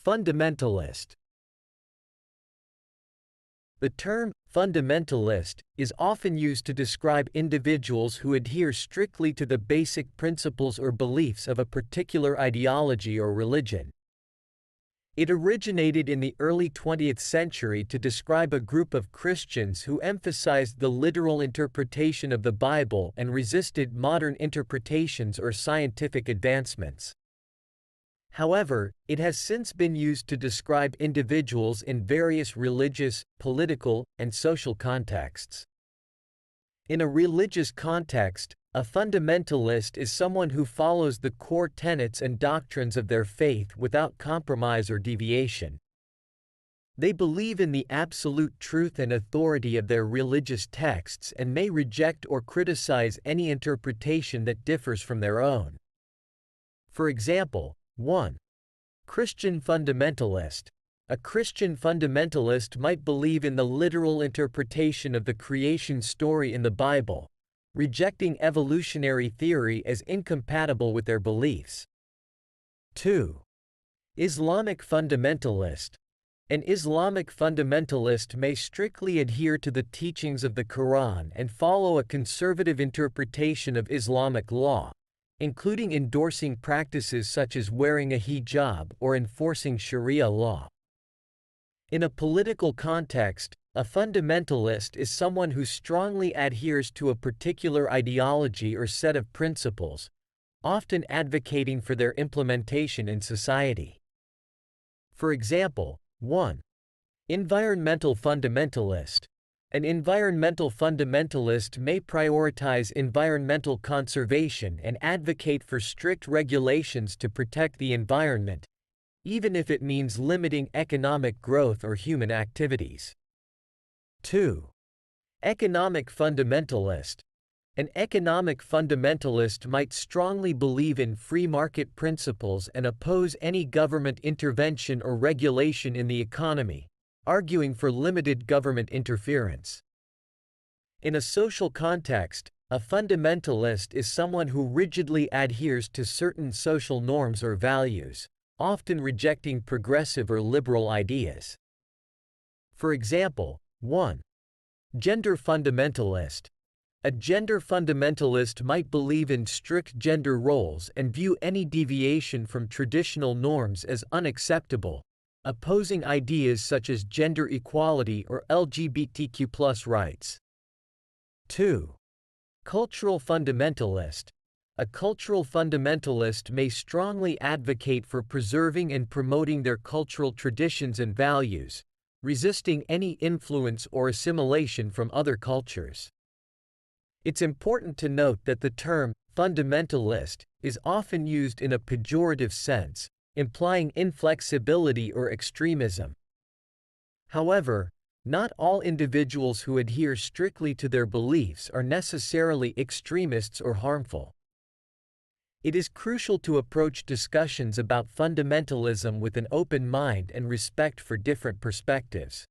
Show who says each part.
Speaker 1: Fundamentalist. The term fundamentalist is often used to describe individuals who adhere strictly to the basic principles or beliefs of a particular ideology or religion. It originated in the early 20th century to describe a group of Christians who emphasized the literal interpretation of the Bible and resisted modern interpretations or scientific advancements. However, it has since been used to describe individuals in various religious, political, and social contexts. In a religious context, a fundamentalist is someone who follows the core tenets and doctrines of their faith without compromise or deviation. They believe in the absolute truth and authority of their religious texts and may reject or criticize any interpretation that differs from their own. For example, 1. Christian fundamentalist. A Christian fundamentalist might believe in the literal interpretation of the creation story in the Bible, rejecting evolutionary theory as incompatible with their beliefs. 2. Islamic fundamentalist. An Islamic fundamentalist may strictly adhere to the teachings of the Quran and follow a conservative interpretation of Islamic law, including endorsing practices such as wearing a hijab or enforcing Sharia law. In a political context, a fundamentalist is someone who strongly adheres to a particular ideology or set of principles, often advocating for their implementation in society. For example, 1. Environmental fundamentalist. An environmental fundamentalist may prioritize environmental conservation and advocate for strict regulations to protect the environment, even if it means limiting economic growth or human activities. 2. Economic fundamentalist. An economic fundamentalist might strongly believe in free market principles and oppose any government intervention or regulation in the economy, arguing for limited government interference. In a social context, a fundamentalist is someone who rigidly adheres to certain social norms or values, often rejecting progressive or liberal ideas. For example, 1. Gender fundamentalist. A gender fundamentalist might believe in strict gender roles and view any deviation from traditional norms as unacceptable, opposing ideas such as gender equality or LGBTQ+ rights. 2. Cultural fundamentalist. A cultural fundamentalist may strongly advocate for preserving and promoting their cultural traditions and values, resisting any influence or assimilation from other cultures. It's important to note that the term fundamentalist is often used in a pejorative sense, implying inflexibility or extremism. However, not all individuals who adhere strictly to their beliefs are necessarily extremists or harmful. It is crucial to approach discussions about fundamentalism with an open mind and respect for different perspectives.